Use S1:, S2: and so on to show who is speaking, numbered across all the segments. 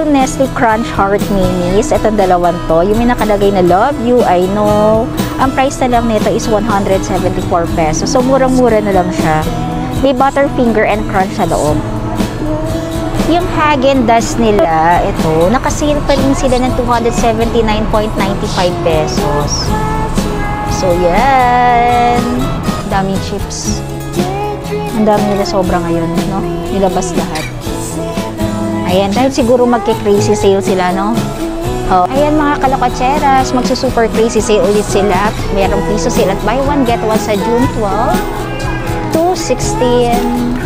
S1: Little Nestle Crunch Heart Minis. Itong dalawang to. Yung may nakalagay na love you, I know. Ang price na lang nito is 174 pesos. So, murang-mura na lang siya. May Butterfinger and Crunch sa loob. Yung Häagen-Dazs nila, ito, nakasale pa rin sila ng 279.95 pesos. So, yan. Daming chips. Ang dami nila sobra ngayon, no? Nilabas lahat. Ayan, dahil siguro magke-crazy sale sila, no? Oh. Ayan, mga kalakatseras, magsusuper crazy sale ulit sila. Merong piso sale at buy one, get one sa June 12 to 16.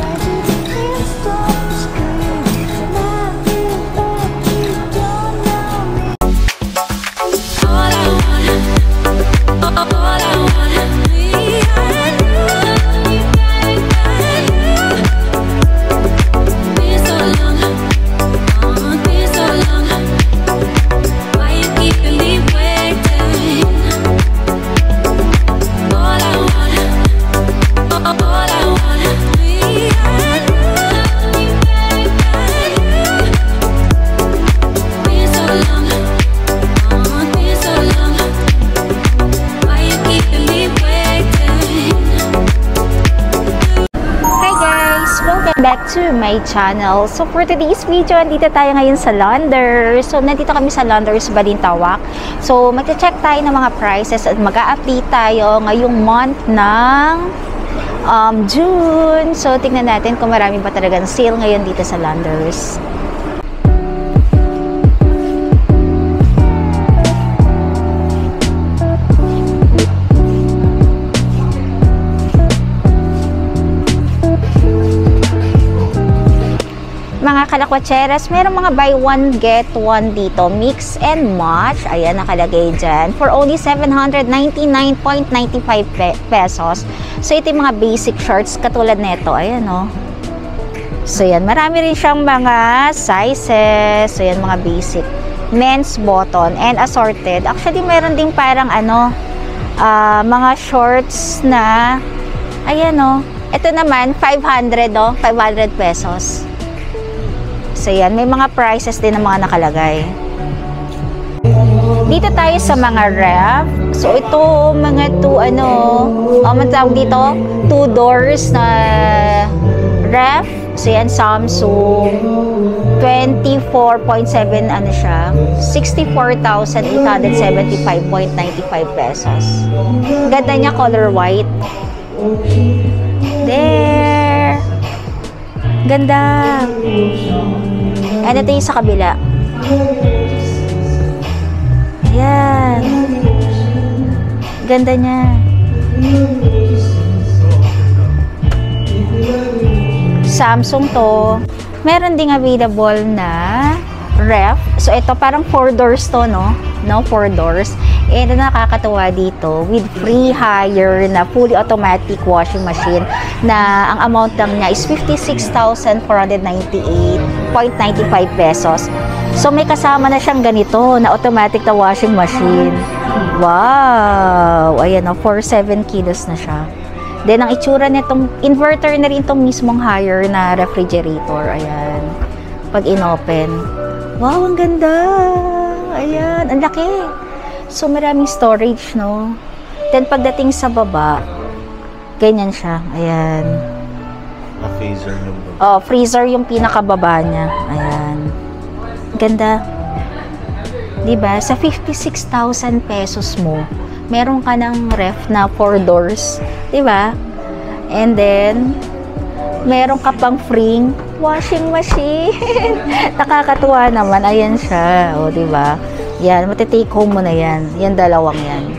S1: Back to my channel. So for today's video, andito tayo ngayon sa Landers. So nandito kami sa Landers, Balintawak. So magche-check tayo ng mga prices at mag-a-update tayo ngayong month ng June. So tingnan natin kung marami ba talagang sale ngayon dito sa Landers. Mga kalakwatseras, merong mga buy one get one dito, mix and match. Ayan, nakalagay dyan for only 799.95 pesos. So ito yung mga basic shorts katulad nito. Ayan, oh. So yan, marami rin siyang mga sizes. So yan, mga basic men's button and assorted. Actually, meron din parang mga shorts na ayan, oh. Ito naman 500, oh, 500 pesos. So yan, may mga prices din ng mga nakalagay. Dito tayo sa mga ref. So ito, mga matawag dito, 2 doors na ref. So yan, Samsung 24.7, ano siya, 64,875.95 pesos. Ganda niya, color white. There. Ganda. Ano ito yung sa kabila? Ayan. Ganda niya. Samsung to. Meron ding available na ref. So ito parang 4 doors to, no? No, 4 doors. And nakakatuwa dito with free hire na fully automatic washing machine na ang amount lang niya is 56,498.95 pesos. So may kasama na siyang ganito na automatic na washing machine. Wow! Ayan, for 7 kilos na siya. Then ang itsura nitong inverter na rin itong mismong hire na refrigerator. Ayan. Pag in-open. Wow, ang ganda! Ayan, ang laki! So, maraming storage, no? Then, pagdating sa baba, ganyan siya. Ayan.
S2: Freezer yung baba.
S1: Oh, freezer yung pinakababa niya. Ayan. Ganda. Diba? Sa 56,000 pesos mo, meron ka ng ref na 4 doors. Diba? And then, meron ka pang free washing machine. Nakakatuwa naman. Ayan siya. O, diba? Yan, matitake home mo na yan. Yan, dalawang yan.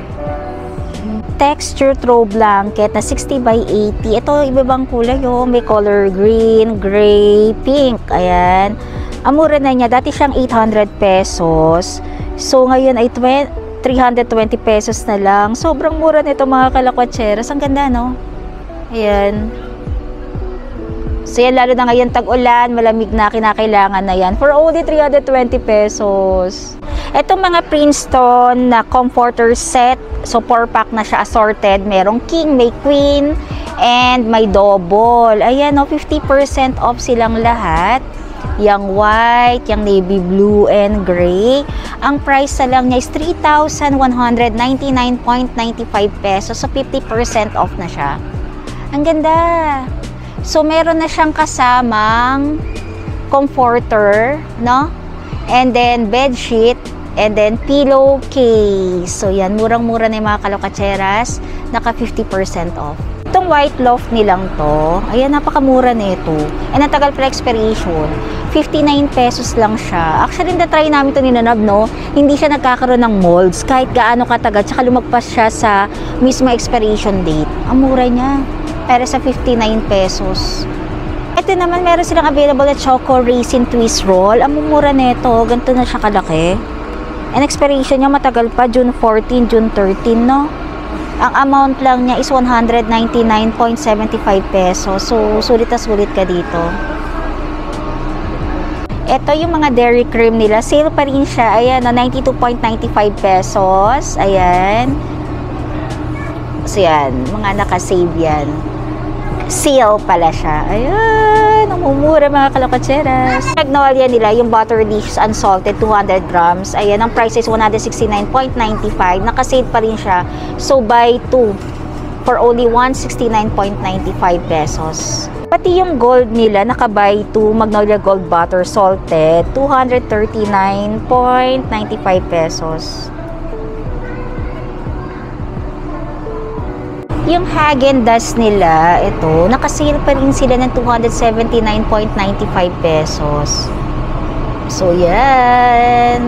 S1: Texture throw blanket na 60 by 80. Ito, ibabang kulay, oh. May color green, gray, pink. Ayan. Ang mura na niya. Dati siyang 800 pesos. So, ngayon ay 320 pesos na lang. Sobrang mura nito, mga kalakwatseras. Ang ganda, no? Ayan. So, yan, lalo na ngayon tag-ulan, malamig na, kinakailangan na yan. For only 320 pesos. Itong mga Princeton na comforter set, so 4-pack na siya assorted. Merong king, may queen, and may double. Ayan, 50% off silang lahat. Yang white, yang navy blue and gray. Ang price na lang niya is 3,199.95 pesos. So, 50% off na siya. Ang ganda. So, meron na siyang kasamang comforter, no? And then, bed sheet. And then, pillowcase. So, yan. Murang-mura na yung mga kalokatseras. Naka 50% off. Itong white loft nilang to, ayan, napakamura na ito. And ang tagal pala expiration. 59 pesos lang siya. Actually, na-try namin ito ni Nanab, no? Hindi siya nagkakaroon ng molds kahit gaano katagal. Tsaka lumagpas siya sa mismo expiration date. Ang mura niya. Pero sa 59 pesos. Ito naman, meron silang available na Choco Raisin Twist Roll. Ang mumura nito, ganito na siya kalaki. And expiration niya matagal pa, June 14, June 13, no? Ang amount lang niya is 199.75 pesos. So, sulit na sulit ka dito. Ito yung mga dairy cream nila. Sale pa rin siya. Ayan, 92.95 pesos. Ayan. So, yan. Mga nakasave yan. Sale pala siya. Ayan. Namumura mga kalokatseras. Magnolia nila, yung butter dish unsalted, 200 grams. Ayan, ang price is 169.95. Nakasave pa rin siya. So, buy 2 for only 169.95 pesos. Pati yung gold nila, naka-buy 2 Magnolia Gold Butter Salted, 239.95 pesos. Yung Häagen-Dazs nila, ito, nakasale pa rin sila ng 279.95 pesos. So, yan.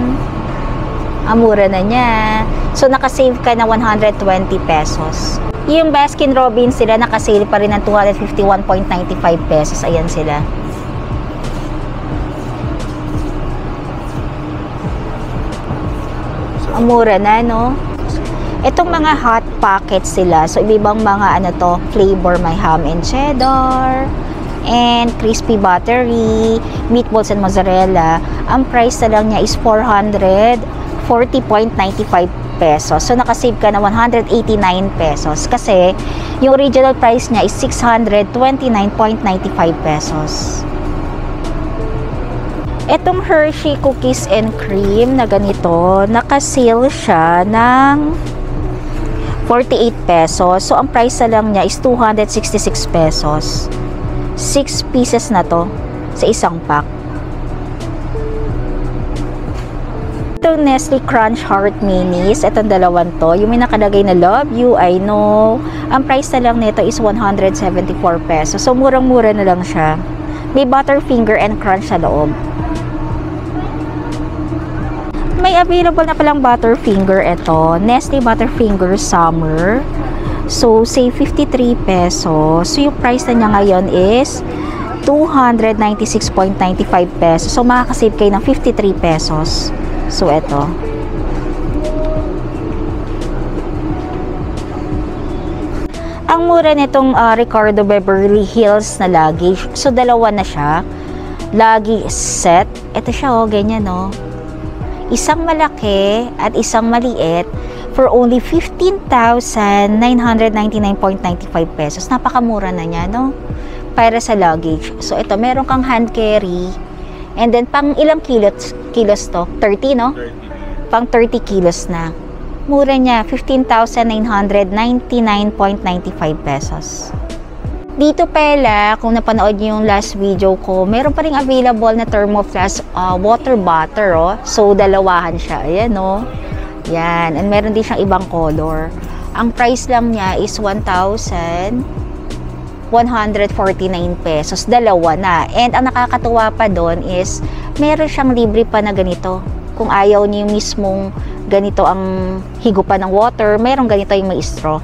S1: Amura na niya. So, nakasave ka na 120 pesos. Yung Baskin-Robbins sila, nakasale pa rin ng 251.95 pesos. Ayan sila. Amura na, no? Itong mga hot pockets sila. So, ibang mga ano to, flavor. May ham and cheddar, and crispy buttery, meatballs and mozzarella. Ang price na lang niya is 440.95 pesos. So, nakasave ka na 189 pesos. Kasi, yung original price niya is 629.95 pesos. Itong Hershey Cookies and Cream na ganito, nakasale siya ng 48 pesos. So, ang price na lang niya is 266 pesos. 6 pieces na to sa isang pack. Itong Nestle Crunch Heart Minis, itong dalawang to, yung may nakalagay na Love You, I Know. Ang price na lang nito is 174 pesos. So, murang-mura na lang siya. May Butterfinger and Crunch sa loob. May available na palang Butterfinger ito. Nestle Butterfinger Summer. So, say 53 pesos. So, yung price na niya ngayon is 296.95 pesos. So, makakasave kayo ng 53 pesos. So, ito. Ang mura nitong Ricardo Beverly Hills na luggage. So, dalawa na siya. Luggage set. Ito siya, oh, ganyan, oh. Isang malaki at isang maliit for only 15,999.95 pesos. Napakamura na niya, no? Para sa luggage. So, ito, meron kang hand carry. And then, pang ilang kilos to? 30, no?
S2: 30.
S1: Pang 30 kilos na. Mura niya, 15,999.95 pesos. Dito pala, kung napanood niyo yung last video ko, meron pa rin available na Thermoflask water butter, oh. So, dalawahan siya. Ayan, oh. Yan. And meron din siyang ibang color. Ang price lang niya is 1,149 pesos. Dalawa na. And ang nakakatuwa pa doon is, meron siyang libre pa na ganito. Kung ayaw niyo mismong ganito ang higupan ng water, meron ganito yung may straw.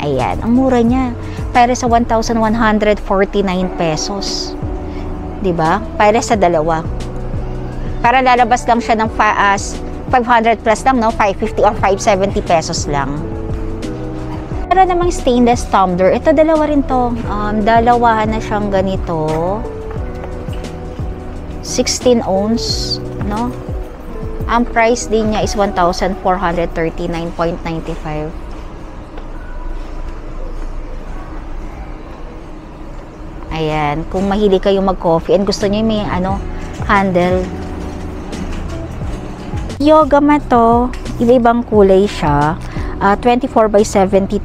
S1: Ayan. Ang mura niya. Para sa 1,149 pesos. 'Di ba? Para sa dalawa. Para lalabas lang siya ng 500 plus lang, no? 550 or 570 pesos lang. Para namang stainless tumbler, ito dalawa rin to. Dalawahan na siyang ganito. 16 ounce, no? Ang price din niya is 1,439.95. Ayan, kung mahilig kayo mag-coffee and gusto niyo may handle. Yoga mat to, iba-ibang kulay siya. 24 by 72.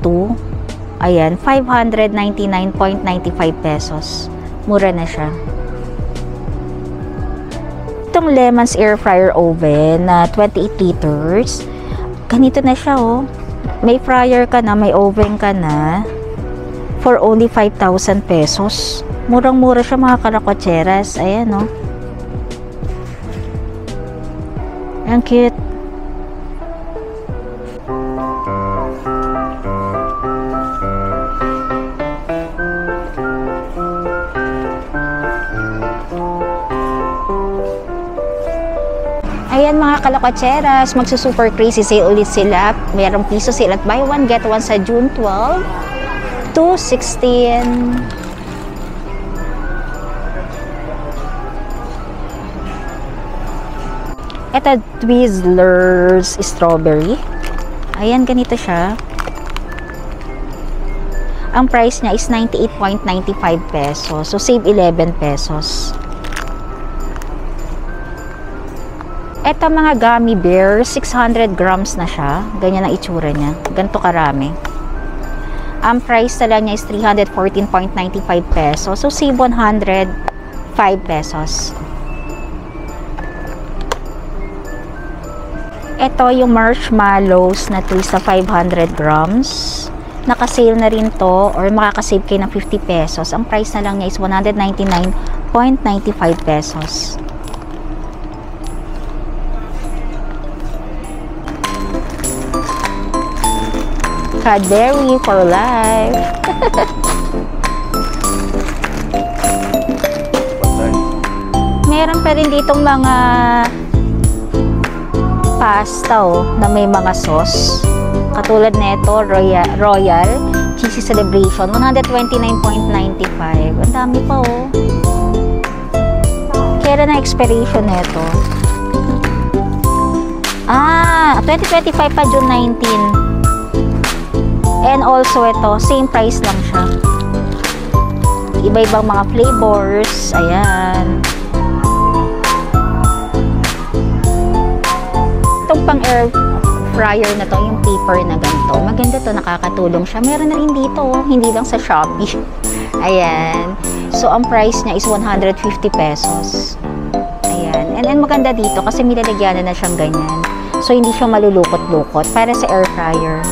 S1: Ayan, 599.95 pesos. Mura na siya. Itong Lemons Air Fryer Oven na 28 liters. Ganito na siya, oh. May fryer ka na, may oven ka na. For only 5,000 pesos. Murang-mura siya, mga kalakotseras. Ayan, oh. Ang cute. Ayan mga kalakotseras, magsusuper crazy sale ulit sila. Mayroong piso sale at buy one get one sa June 12 to 16. Ito, Twizzlers Strawberry. Ayan, ganito siya. Ang price niya is 98.95 pesos. So, save 11 pesos. Ito mga gummy bear, 600 grams na siya. Ganyan ang itsura niya. Ganito karami. Ang price na lang niya is 314.95 pesos. So, save 105 pesos. Ito yung marshmallows na twist na 500 grams. Naka-sale na rin to or makaka-save kayo ng 50 pesos. Ang price na lang niya is 199.95 pesos. Cadbury for life. Meron pa rin ditong mga pasta na may mga sauce. Katulad nito, Royal Cheesy Celebration, 129.95. Ang dami pa Kailan na expiration nito? 2025 pa, June 19. And also ito, same price lang siya. Iba-ibang mga flavors. Ayan. Itong pang air fryer na to, yung paper na ganito. Maganda to, nakakatulong siya. Meron na rin dito, hindi lang sa Shopee. Ayan. So, ang price niya is 150 pesos. Ayan. And then maganda dito kasi nilalagyan na siyang ganyan. So, hindi siya malulukot-lukot. Para sa air fryer.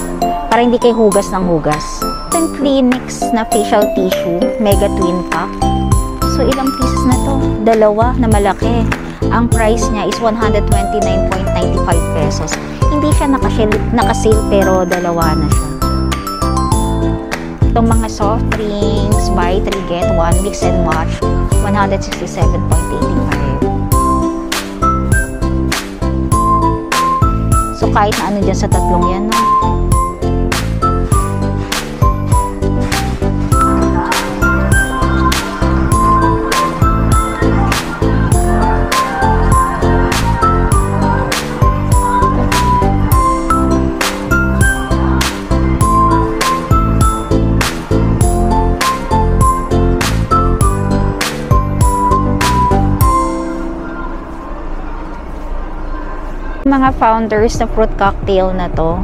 S1: Para hindi kayo hugas ng hugas. Itong Kleenex na facial tissue, Mega Twin Pack. So, ilang pieces na to? Dalawa na malaki. Ang price niya is 129.95 pesos. Hindi siya naka-sale pero dalawa na siya. Itong mga soft drinks, buy 3 get 1, mix and match, 167.85. So, kahit na ano dyan sa tatlong yan, no? Mga founders na fruit cocktail na to,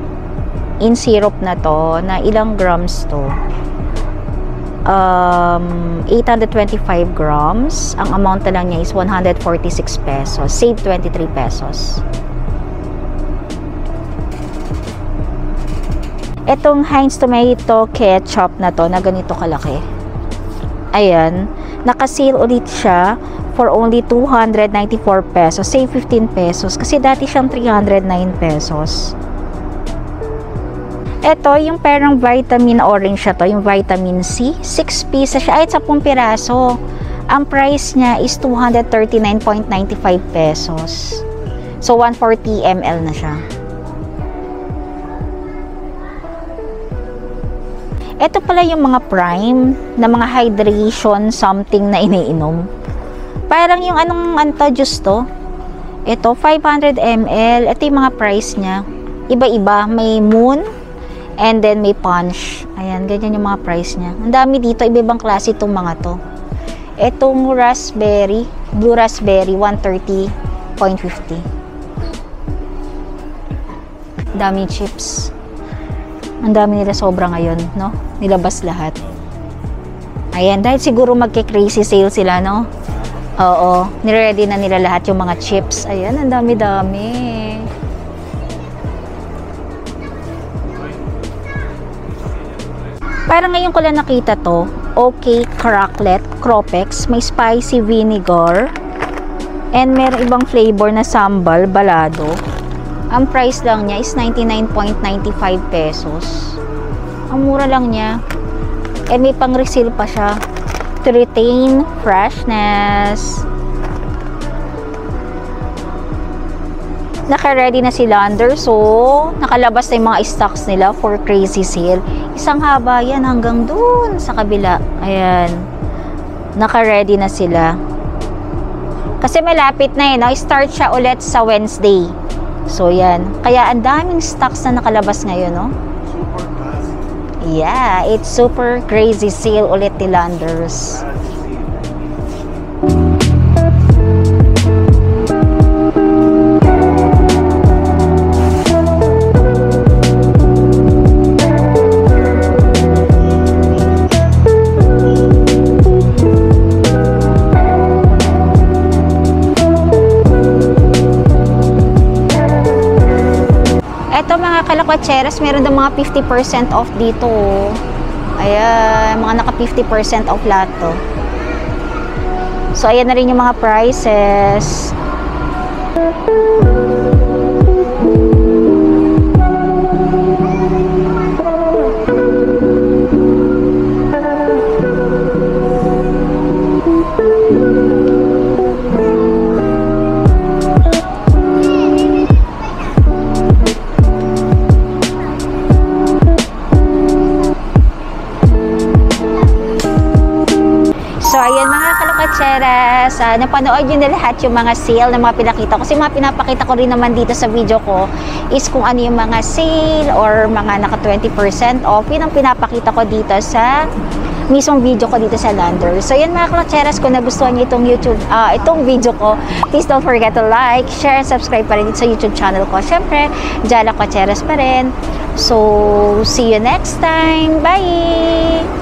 S1: in syrup na to, na ilang grams to? 825 grams. Ang amount na lang niya is 146 pesos. Save 23 pesos. Etong Heinz Tomato Ketchup na to, na ganito kalaki. Ayan. Naka-sale ulit siya for only 294 pesos. Save 15 pesos. Kasi dati siyang 309 pesos. Ito, yung parang vitamin orange siya to. Yung vitamin C. 6 pieces siya. Ay, 10 piraso. Ang price niya is 239.95 pesos. So, 140 ml na siya. Ito pala yung mga prime na mga hydration something na iniinom. Parang yung juice to. Ito, 500 ml. Ito yung mga price niya. Iba-iba. May moon and then may punch. Ayan, ganyan yung mga price niya. Ang dami dito. Iba-ibang klase itong mga to. Etong raspberry, blue raspberry, 130.50. Daming chips. Ang dami nila sobra ngayon, no? Nilabas lahat. Ayan, dahil siguro magke-crazy sale sila, no? Oo, niready na nila lahat yung mga chips. Ayan, ang dami-dami. Parang ngayon ko lang nakita to. Okay, Cracklet, Cropex, may spicy vinegar, and meron ibang flavor na sambal, balado. Ang price lang niya is 99.95 pesos. Ang mura lang niya. And may pang-reseal pa siya. To retain freshness. Naka-ready na sila under, so nakalabas na yung mga stocks nila for crazy sale. Isang haba yan hanggang dun sa kabila. Ayan. Naka-ready na sila. Kasi malapit na no? Start siya ulit sa Wednesday. So yan. Kaya ang daming stocks na nakalabas ngayon, no?
S2: Super classic.
S1: Yeah, it's super crazy sale ulit ni Landers. Ito mga kalakwacheras, meron daw mga 50% off dito. Ayan, mga naka 50% off lahat to. So ayan na rin yung mga prices. So, ayan mga kalakatseras, napanood nyo na lahat yung mga sale na mga pinakita ko. Kasi mga pinapakita ko rin naman dito sa video ko is kung ano yung mga sale or mga naka 20% off. Yun ang pinapakita ko dito sa mismong video ko dito sa Landers. So, yan mga kalakatseras, kung nagustuhan nyo itong video ko, please don't forget to like, share, and subscribe pa rin dito sa YouTube channel ko. Siyempre, Jala Kwatseras pa rin. So, see you next time. Bye!